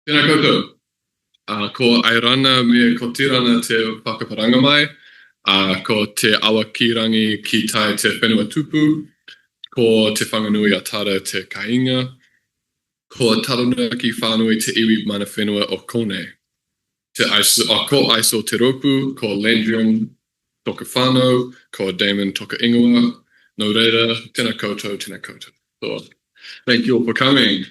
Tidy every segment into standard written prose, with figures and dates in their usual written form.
Tēnā koutou. Ko airana me ko tirana te whakaparanga mai, ko te awakirangi ki tai te whenua tupu, ko te Whanganui-a-Tara te kainga, ko taranaki whānui te iwi mana whenua o Kone. Ko aiso te roku, ko Lendrum toka whānau, ko Damon toka ingoa. No reira, tēnā koutou, tēnā koutou. So, thank you all for coming.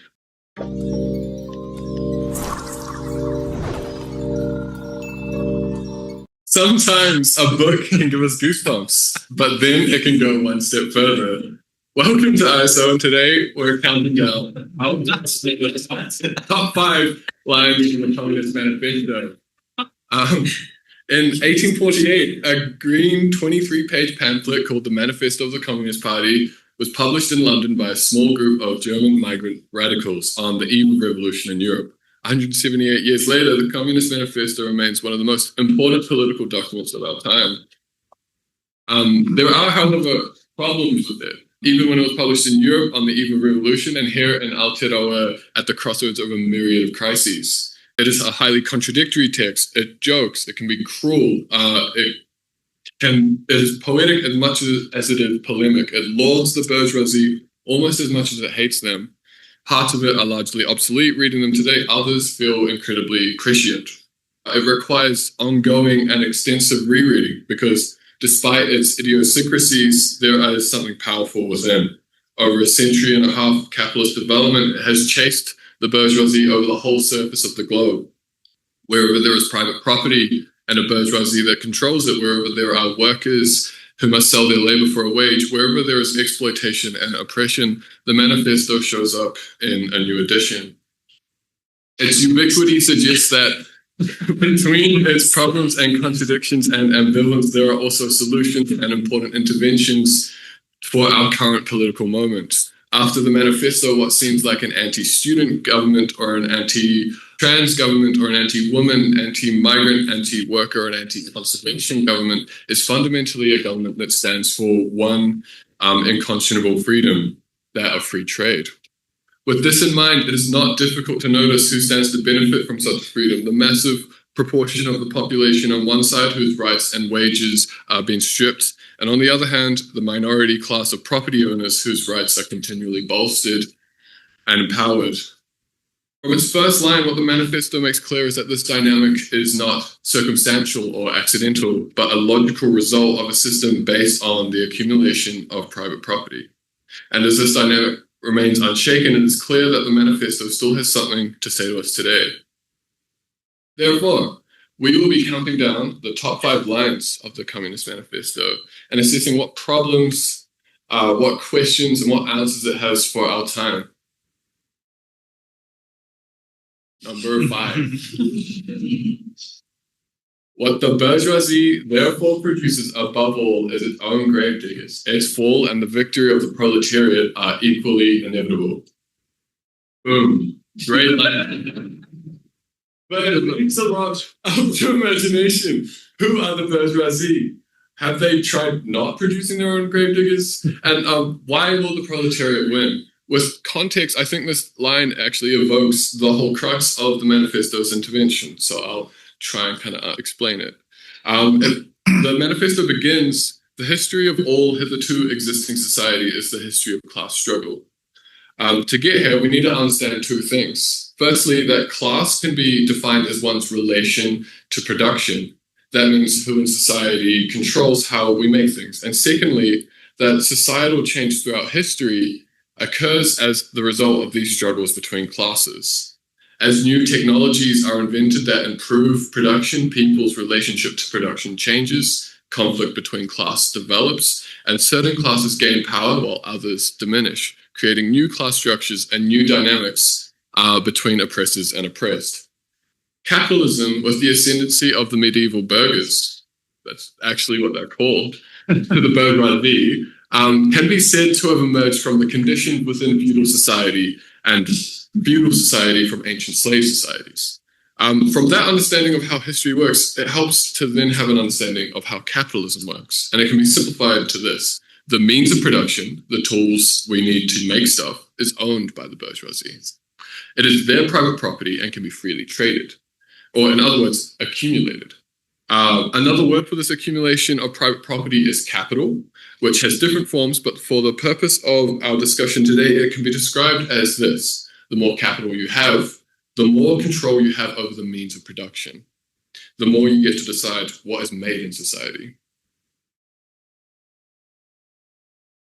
Sometimes a book can give us goosebumps, but then it can go one step further. Welcome to ISO, and today we're counting down top 5 lines from the Communist Manifesto. In 1848, a green 23-page pamphlet called the Manifesto of the Communist Party was published in London by a small group of German migrant radicals on the eve of revolution in Europe. 178 years later, the Communist Manifesto remains one of the most important political documents of our time. There are, however, problems with it, even when it was published in Europe on the eve of revolution and here in Aotearoa at the crossroads of a myriad of crises. It is a highly contradictory text. It jokes, it can be cruel, it is poetic as much as it is polemic. It lauds the bourgeoisie almost as much as it hates them. Parts of it are largely obsolete reading them today, others feel incredibly prescient. It requires ongoing and extensive rereading because despite its idiosyncrasies, there is something powerful within. Over a century and a half of capitalist development has chased the bourgeoisie over the whole surface of the globe. Wherever there is private property and a bourgeoisie that controls it, wherever there are workers who must sell their labor for a wage, wherever there is exploitation and oppression, the manifesto shows up in a new edition. Its ubiquity suggests that between its problems and contradictions and ambivalence, there are also solutions and important interventions for our current political moment. After the manifesto, what seems like an anti-student government or an anti-trans government or an anti-woman, anti-migrant, anti-worker, and anti-conservation government is fundamentally a government that stands for one inconscionable freedom, that of free trade. With this in mind, it is not difficult to notice who stands to benefit from such freedom. The massive proportion of the population on one side whose rights and wages are being stripped, and on the other hand, the minority class of property owners whose rights are continually bolstered and empowered. From its first line, what the manifesto makes clear is that this dynamic is not circumstantial or accidental, but a logical result of a system based on the accumulation of private property. And as this dynamic remains unshaken, it is clear that the manifesto still has something to say to us today. Therefore, we will be counting down the top 5 lines of the Communist Manifesto and assessing what problems, what questions, and what answers it has for our time. Number 5. What the bourgeoisie therefore produces above all is its own gravediggers. Its fall and the victory of the proletariat are equally inevitable. Boom. Great line. But it leaves a lot up to imagination. Who are the bourgeoisie? Have they tried not producing their own gravediggers? And why will the proletariat win? With context, I think this line actually evokes the whole crux of the manifesto's intervention. So I'll try and kind of explain it. The manifesto begins, the history of all hitherto existing society is the history of class struggle. To get here, we need to understand 2 things. Firstly, that class can be defined as one's relation to production. That means who in society controls how we make things. And secondly, that societal change throughout history occurs as the result of these struggles between classes. As new technologies are invented that improve production, people's relationship to production changes, conflict between classes develops, and certain classes gain power while others diminish, creating new class structures and new dynamics between oppressors and oppressed. Capitalism, with the ascendancy of the medieval burghers, that's actually what they're called, to the bourgeoisie, can be said to have emerged from the conditions within feudal society and feudal society from ancient slave societies. From that understanding of how history works, it helps to then have an understanding of how capitalism works. And it can be simplified to this. The means of production, the tools we need to make stuff, is owned by the bourgeoisie. It is their private property and can be freely traded, or in other words, accumulated. Another word for this accumulation of private property is capital, which has different forms, but for the purpose of our discussion today, it can be described as this. The more capital you have, the more control you have over the means of production. The more you get to decide what is made in society.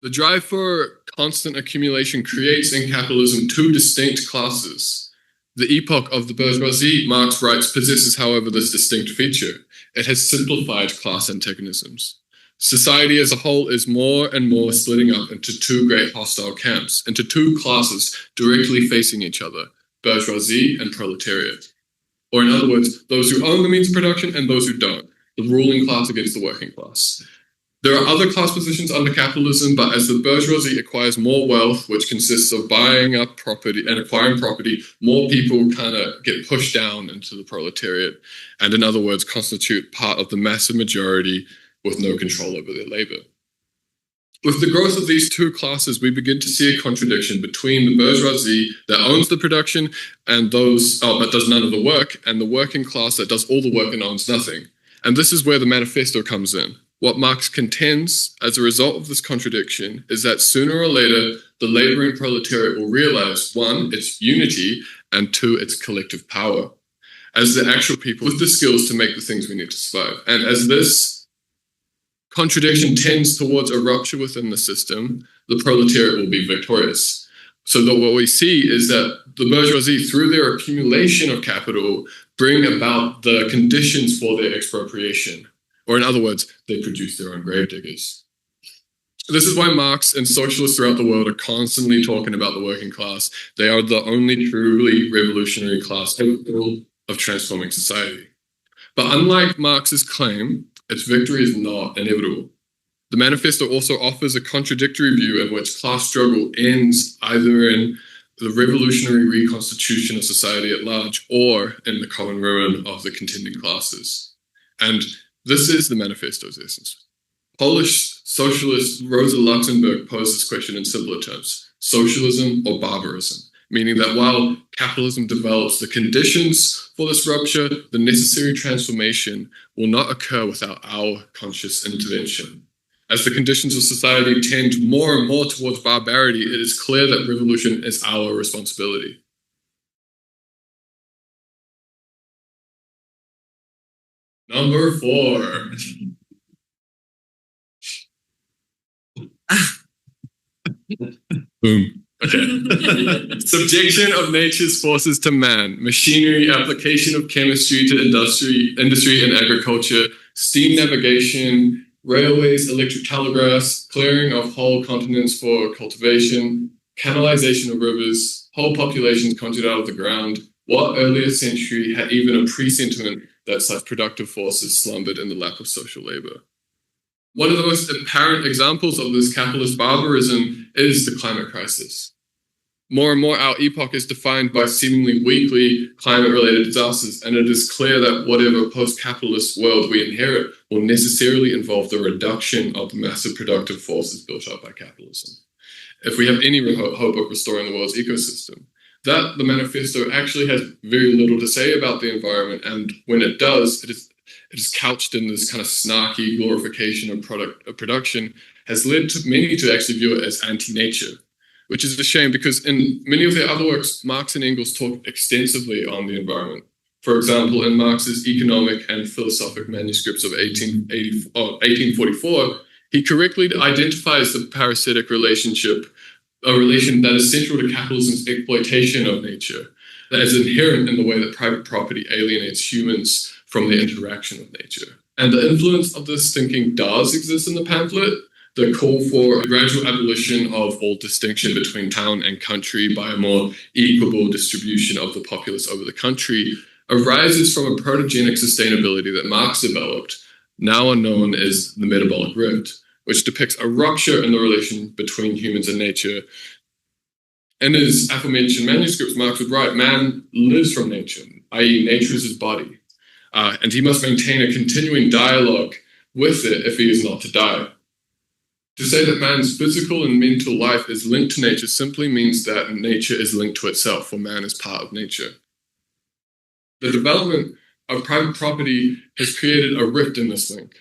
The drive for constant accumulation creates in capitalism two distinct classes. The epoch of the bourgeoisie, Marx writes, possesses, however, this distinct feature. It has simplified class antagonisms. Society as a whole is more and more splitting up into two great hostile camps, into two classes directly facing each other, bourgeoisie and proletariat. Or in other words, those who own the means of production and those who don't, the ruling class against the working class. There are other class positions under capitalism, but as the bourgeoisie acquires more wealth, which consists of buying up property and acquiring property, more people kind of get pushed down into the proletariat, and in other words, constitute part of the massive majority with no control over their labor. With the growth of these two classes, we begin to see a contradiction between the bourgeoisie that owns the production and those but does none of the work, and the working class that does all the work and owns nothing. And this is where the manifesto comes in. What Marx contends as a result of this contradiction is that sooner or later, the laboring proletariat will realize, one, its unity, and two, its collective power, as the actual people with the skills to make the things we need to survive. And as this contradiction tends towards a rupture within the system, the proletariat will be victorious. So that what we see is that the bourgeoisie, through their accumulation of capital, bring about the conditions for their expropriation. Or in other words, they produce their own gravediggers. This is why Marx and socialists throughout the world are constantly talking about the working class. They are the only truly revolutionary class capable of transforming society. But unlike Marx's claim, its victory is not inevitable. The manifesto also offers a contradictory view in which class struggle ends either in the revolutionary reconstitution of society at large or in the common ruin of the contending classes. And this is the manifesto's essence. Polish socialist Rosa Luxemburg posed this question in simpler terms: socialism or barbarism, meaning that while capitalism develops the conditions for this rupture, the necessary transformation will not occur without our conscious intervention. As the conditions of society tend more and more towards barbarity, it is clear that revolution is our responsibility. Number 4. Boom. Okay. Subjection of nature's forces to man, machinery, application of chemistry to industry and agriculture, steam navigation, railways, electric telegraphs, clearing of whole continents for cultivation, canalization of rivers, whole populations conjured out of the ground. What earlier century had even a presentiment that such productive forces slumbered in the lap of social labor? One of the most apparent examples of this capitalist barbarism is the climate crisis. More and more, our epoch is defined by seemingly weekly climate-related disasters, and it is clear that whatever post-capitalist world we inherit will necessarily involve the reduction of the massive productive forces built up by capitalism, if we have any hope of restoring the world's ecosystem. That the manifesto actually has very little to say about the environment, and when it does, it is couched in this kind of snarky glorification of production, has led to many to actually view it as anti-nature, which is a shame because in many of their other works, Marx and Engels talk extensively on the environment. For example, in Marx's economic and philosophic manuscripts of 1844, he correctly identifies the parasitic relationship, a relation that is central to capitalism's exploitation of nature, that is inherent in the way that private property alienates humans from their interaction with nature. And the influence of this thinking does exist in the pamphlet. The call for a gradual abolition of all distinction between town and country by a more equable distribution of the populace over the country arises from a protogenic sustainability that Marx developed, now known as the metabolic rift, which depicts a rupture in the relation between humans and nature. In his aforementioned manuscripts, Marx would write, man lives from nature, i.e. nature is his body, and he must maintain a continuing dialogue with it if he is not to die. To say that man's physical and mental life is linked to nature simply means that nature is linked to itself, or man is part of nature. The development of private property has created a rift in this link,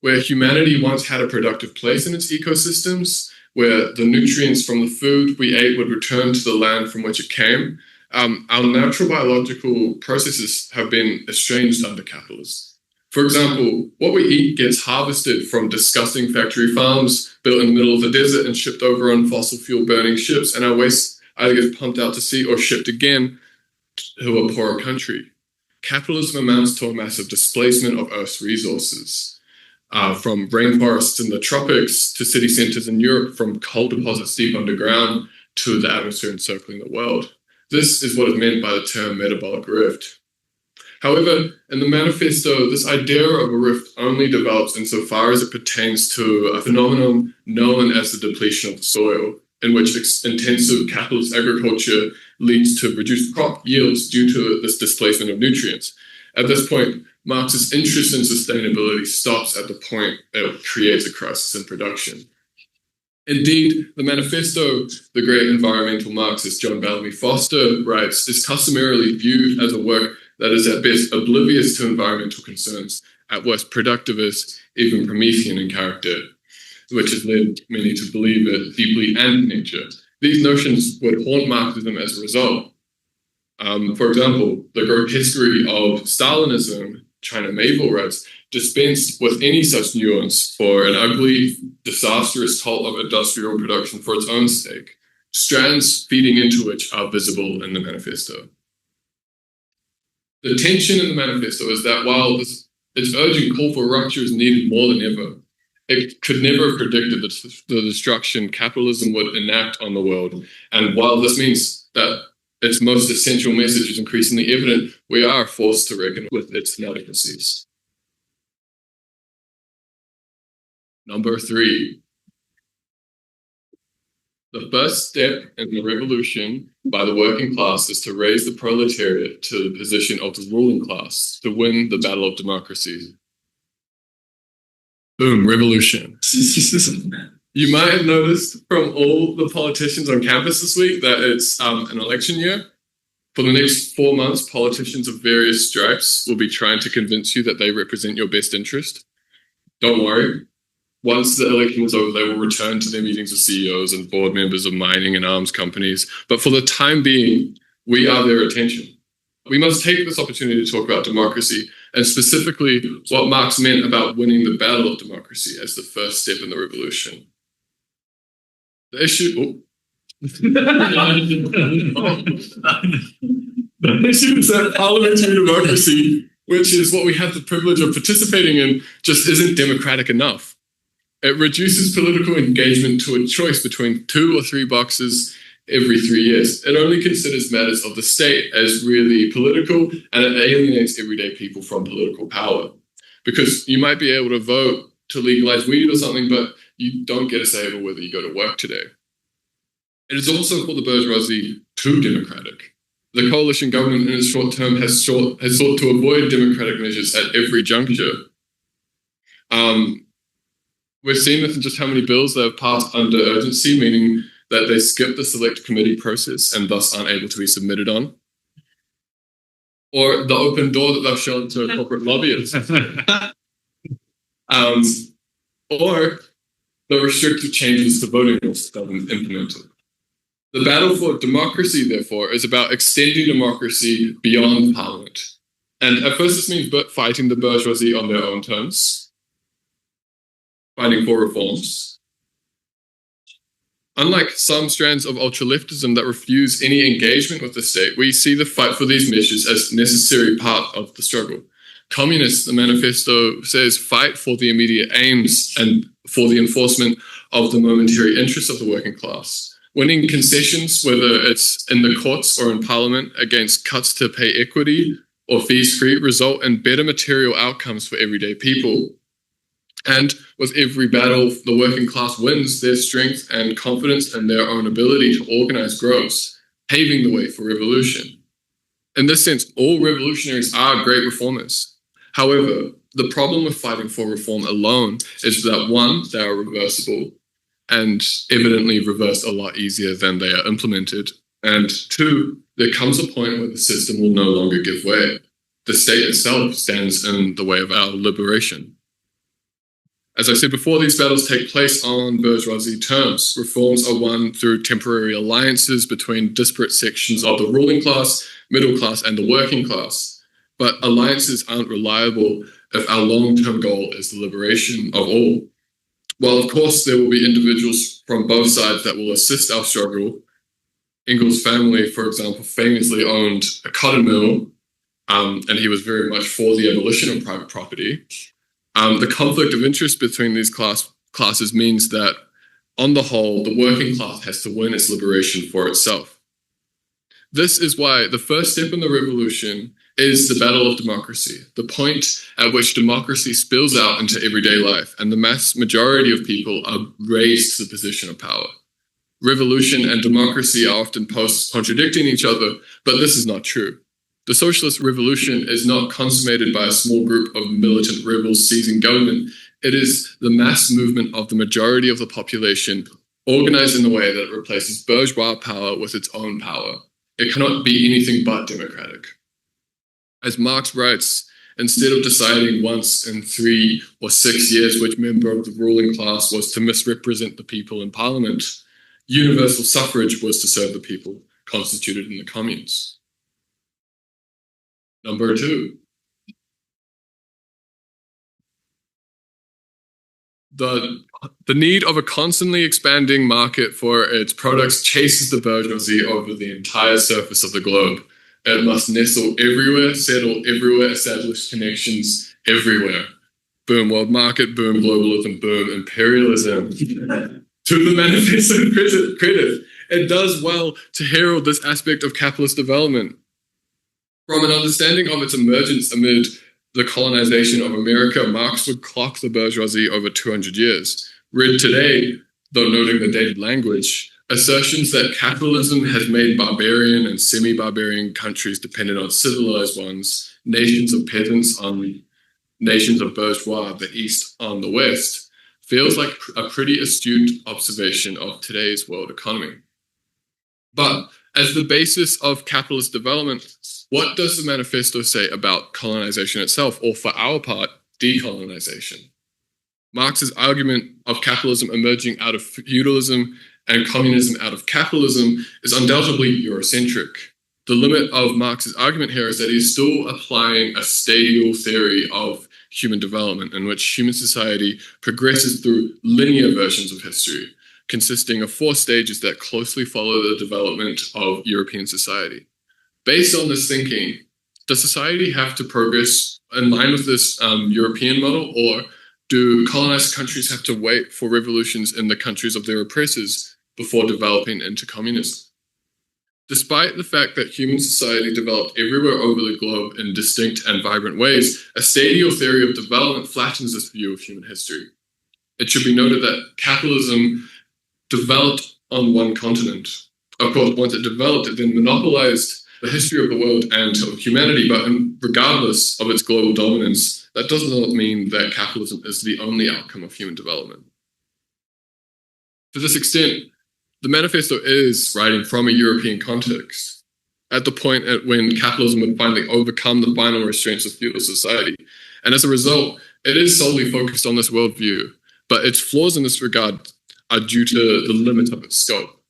where humanity once had a productive place in its ecosystems, where the nutrients from the food we ate would return to the land from which it came. Our natural biological processes have been estranged under capitalism. For example, what we eat gets harvested from disgusting factory farms built in the middle of the desert and shipped over on fossil fuel burning ships, and our waste either gets pumped out to sea or shipped again to a poorer country. Capitalism amounts to a massive displacement of Earth's resources, from rainforests in the tropics to city centers in Europe, from coal deposits deep underground to the atmosphere encircling the world. This is what is meant by the term metabolic rift. However, in the manifesto, this idea of a rift only develops insofar as it pertains to a phenomenon known as the depletion of the soil, in which intensive capitalist agriculture leads to reduced crop yields due to this displacement of nutrients. At this point, Marx's interest in sustainability stops at the point it creates a crisis in production. Indeed, the manifesto, the great environmental Marxist John Bellamy Foster writes, is customarily viewed as a work that is at best oblivious to environmental concerns, at worst productivist, even Promethean in character, which has led many to believe it deeply anti-nature. These notions would haunt Marxism as a result. For example, the grotesquerie of Stalinism, China Mabel writes, dispensed with any such nuance for an ugly, disastrous cult of industrial production for its own sake, strands feeding into which are visible in the manifesto. The tension in the manifesto is that while its urgent call for rupture is needed more than ever, it could never have predicted the destruction capitalism would enact on the world. And while this means that its most essential message is increasingly evident, we are forced to reckon with its inadequacies. Number 3. The first step in the revolution by the working class is to raise the proletariat to the position of the ruling class to win the battle of democracy. Boom, revolution. You might have noticed from all the politicians on campus this week that it's an election year. For the next 4 months, politicians of various stripes will be trying to convince you that they represent your best interest. Don't worry. Once the election is over, they will return to their meetings with CEOs and board members of mining and arms companies. But for the time being, we are their attention. We must take this opportunity to talk about democracy, and specifically what Marx meant about winning the battle of democracy as the first step in the revolution. The issue... The issue is that parliamentary democracy, which is what we have the privilege of participating in, just isn't democratic enough. It reduces political engagement to a choice between 2 or 3 boxes every 3 years. It only considers matters of the state as really political, and it alienates everyday people from political power. Because you might be able to vote to legalize weed or something, but you don't get a say over whether you go to work today. It is also for the bourgeoisie too democratic. The coalition government in its short term has sought to avoid democratic measures at every juncture. We've seen this in just how many bills they have passed under urgency, meaning that they skip the select committee process and thus aren't able to be submitted on. Or the open door that they've shown to corporate lobbyists. Or the restrictive changes to voting laws that have been implemented. The battle for democracy, therefore, is about extending democracy beyond parliament. And at first this means fighting the bourgeoisie on their own terms, fighting for reforms. Unlike some strands of ultra-leftism that refuse any engagement with the state, we see the fight for these measures as a necessary part of the struggle. Communists, the manifesto says, fight for the immediate aims and for the enforcement of the momentary interests of the working class. Winning concessions, whether it's in the courts or in parliament, against cuts to pay equity or fees-free, result in better material outcomes for everyday people. And with every battle, the working class wins their strength and confidence in their own ability to organize grows, paving the way for revolution. In this sense, all revolutionaries are great reformers. However, the problem with fighting for reform alone is that 1, they are reversible, and evidently reversed a lot easier than they are implemented. And two, there comes a point where the system will no longer give way. The state itself stands in the way of our liberation. As I said before, these battles take place on bourgeoisie terms. Reforms are won through temporary alliances between disparate sections of the ruling class, middle class, and the working class. But alliances aren't reliable if our long-term goal is the liberation of all. While, of course, there will be individuals from both sides that will assist our struggle. Engels' family, for example, famously owned a cotton mill, and he was very much for the abolition of private property. The conflict of interest between these classes means that, on the whole, the working class has to win its liberation for itself. This is why the first step in the revolution is the battle of democracy, the point at which democracy spills out into everyday life and the mass majority of people are raised to the position of power. Revolution and democracy are often contradicting each other, but this is not true. The socialist revolution is not consummated by a small group of militant rebels seizing government. It is the mass movement of the majority of the population organized in a way that replaces bourgeois power with its own power. It cannot be anything but democratic. As Marx writes, instead of deciding once in 3 or 6 years which member of the ruling class was to misrepresent the people in parliament, universal suffrage was to serve the people constituted in the communes. Number 2. The need of a constantly expanding market for its products chases the bourgeoisie over the entire surface of the globe. It must nestle everywhere, settle everywhere, establish connections everywhere. Boom, world market, boom, globalism, boom, imperialism. To the manifesto credit, it does well to herald this aspect of capitalist development. From an understanding of its emergence amid the colonization of America, Marx would clock the bourgeoisie over 200 years. Read today, though noting the dated language, assertions that capitalism has made barbarian and semi-barbarian countries dependent on civilized ones, nations of peasants on nations of bourgeois, the East on the West, feels like a pretty astute observation of today's world economy. But as the basis of capitalist development, what does the manifesto say about colonization itself, or for our part, decolonization? Marx's argument of capitalism emerging out of feudalism and communism out of capitalism is undoubtedly Eurocentric. The limit of Marx's argument here is that he's still applying a stadial theory of human development in which human society progresses through linear versions of history, consisting of 4 stages that closely follow the development of European society. Based on this thinking, does society have to progress in line with this European model, or do colonized countries have to wait for revolutions in the countries of their oppressors before developing into communism? Despite the fact that human society developed everywhere over the globe in distinct and vibrant ways, a stadial theory of development flattens this view of human history. It should be noted that capitalism developed on one continent. Of course, once it developed, it then monopolized the history of the world and of humanity, but regardless of its global dominance, that does not mean that capitalism is the only outcome of human development. To this extent, the manifesto is writing from a European context, at the point at when capitalism would finally overcome the final restraints of feudal society. And as a result, it is solely focused on this worldview, but its flaws in this regard are due to the limit of its scope.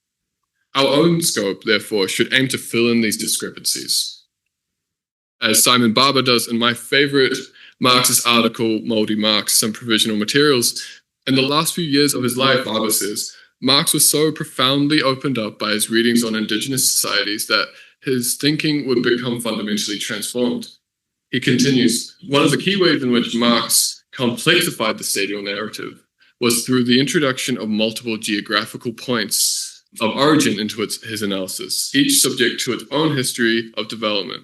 Our own scope, therefore, should aim to fill in these discrepancies. As Simon Barber does in my favorite Marxist article, Moldy Marx, Some Provisional Materials, in the last few years of his life, Barber says, Marx was so profoundly opened up by his readings on indigenous societies that his thinking would become fundamentally transformed. He continues, one of the key ways in which Marx complexified the stadial narrative was through the introduction of multiple geographical points of origin into his analysis, each subject to its own history of development.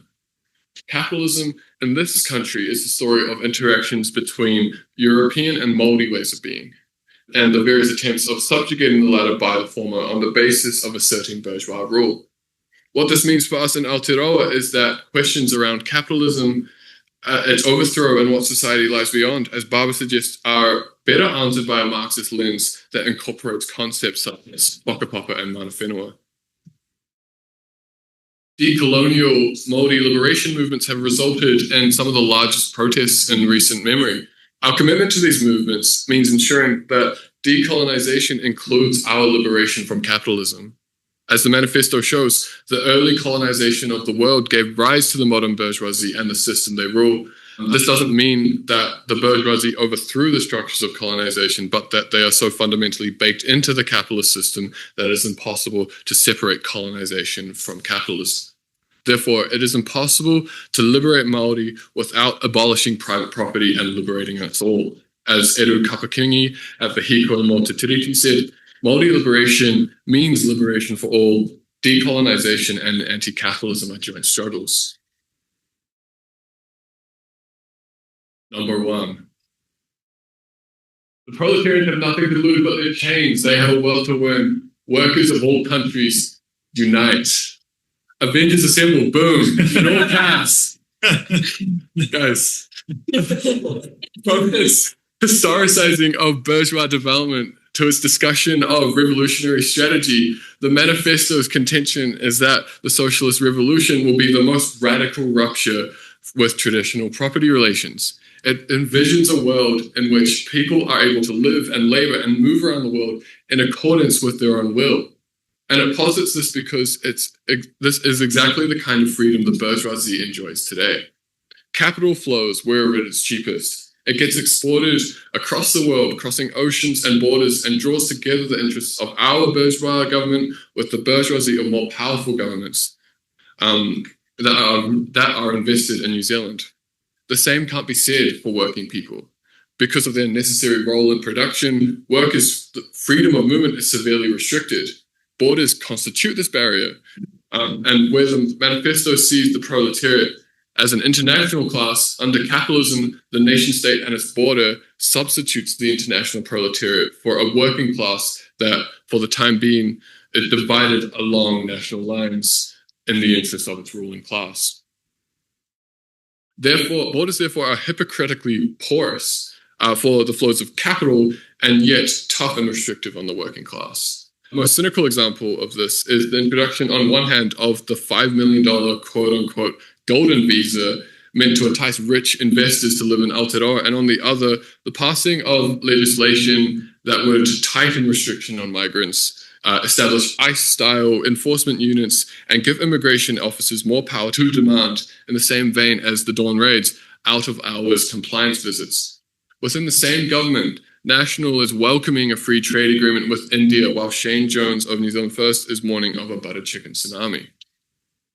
Capitalism in this country is the story of interactions between European and moldy ways of being, and the various attempts of subjugating the latter by the former on the basis of asserting bourgeois rule. What this means for us in Aotearoa is that questions around capitalism, its overthrow, and what society lies beyond, as Barber suggests, are better answered by a Marxist lens that incorporates concepts such as whakapapa and mana whenua. Decolonial Māori liberation movements have resulted in some of the largest protests in recent memory. Our commitment to these movements means ensuring that decolonization includes our liberation from capitalism. As the manifesto shows, the early colonization of the world gave rise to the modern bourgeoisie and the system they rule. This doesn't mean that the bourgeoisie overthrew the structures of colonization, but that they are so fundamentally baked into the capitalist system that it is impossible to separate colonization from capitalism. Therefore, it is impossible to liberate Māori without abolishing private property and liberating us all. As Eru Kapakingi at the Hiko and Motatiriti said, Māori liberation means liberation for all. Decolonization and anti-capitalism are joint struggles. Number 1. The proletariat have nothing to lose but their chains. They have a world to win. Workers of all countries, unite. Avengers assemble, boom, in all caps. Guys, from this historicizing of bourgeois development to its discussion of revolutionary strategy, the manifesto's contention is that the socialist revolution will be the most radical rupture with traditional property relations. It envisions a world in which people are able to live and labor and move around the world in accordance with their own will. And it posits this because this is exactly the kind of freedom the bourgeoisie enjoys today. Capital flows wherever it is cheapest. It gets exported across the world, crossing oceans and borders, and draws together the interests of our bourgeois government with the bourgeoisie of more powerful governments that are invested in New Zealand. The same can't be said for working people. Because of their necessary role in production, workers' freedom of movement is severely restricted. Borders constitute this barrier, and where the manifesto sees the proletariat as an international class, under capitalism, the nation-state and its border substitutes the international proletariat for a working class that, for the time being, is divided along national lines in the interest of its ruling class. Therefore, borders are hypocritically porous for the flows of capital, and yet tough and restrictive on the working class. The most cynical example of this is the introduction, on one hand, of the $5 million quote-unquote golden visa meant to entice rich investors to live in Aotearoa, and on the other, the passing of legislation that would tighten restriction on migrants, establish ICE-style enforcement units, and give immigration officers more power to demand, in the same vein as the Dawn Raids, out-of-hours compliance visits. Within the same government, National is welcoming a free trade agreement with India, while Shane Jones of New Zealand First is mourning of a butter chicken tsunami.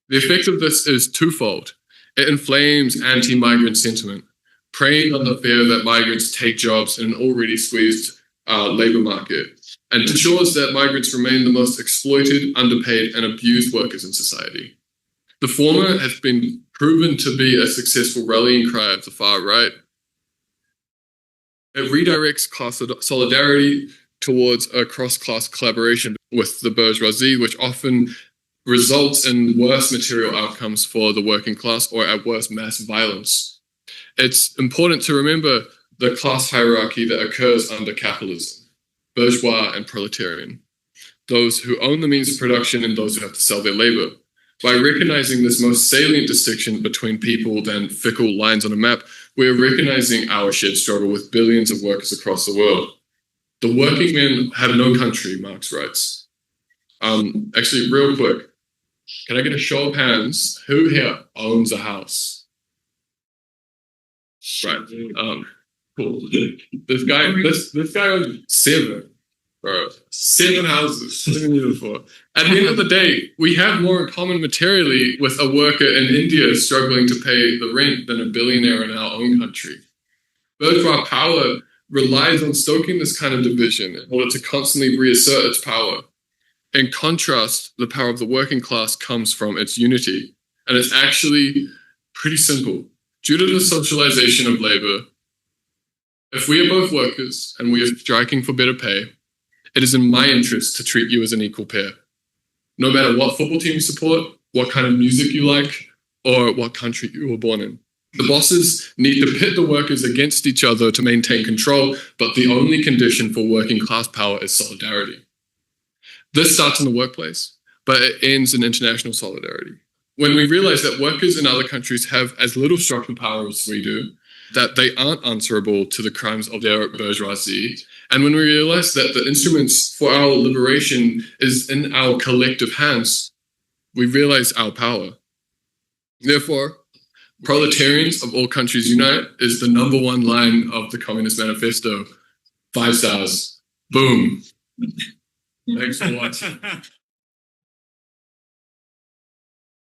The effect of this is twofold. It inflames anti-migrant sentiment, preying on the fear that migrants take jobs in an already squeezed labour market, and ensures that migrants remain the most exploited, underpaid, and abused workers in society. The former has been proven to be a successful rallying cry of the far right. It redirects class solidarity towards a cross-class collaboration with the bourgeoisie, which often results in worse material outcomes for the working class, or at worst, mass violence. It's important to remember the class hierarchy that occurs under capitalism, bourgeois and proletarian, those who own the means of production and those who have to sell their labor. By recognizing this most salient distinction between people than fickle lines on a map, we are recognizing our shared struggle with billions of workers across the world. The working men have no country, Marx writes. Actually, real quick, can I get a show of hands? Who here owns a house? Right. Cool. This guy owns 7. Bro, 7 houses, 7 years before. At the end of the day, we have more in common materially with a worker in India struggling to pay the rent than a billionaire in our own country. Bourgeois power relies on stoking this kind of division in order to constantly reassert its power. In contrast, the power of the working class comes from its unity. And it's actually pretty simple. Due to the socialization of labor, if we are both workers and we are striking for better pay, it is in my interest to treat you as an equal pair. No matter what football team you support, what kind of music you like, or what country you were born in. The bosses need to pit the workers against each other to maintain control, but the only condition for working class power is solidarity. This starts in the workplace, but it ends in international solidarity. When we realize that workers in other countries have as little structural power as we do, that they aren't answerable to the crimes of their bourgeoisie, and when we realize that the instruments for our liberation is in our collective hands, we realize our power. Therefore, proletarians of all countries unite is the #1 line of the Communist Manifesto. 5 stars. Boom. Thanks for watching.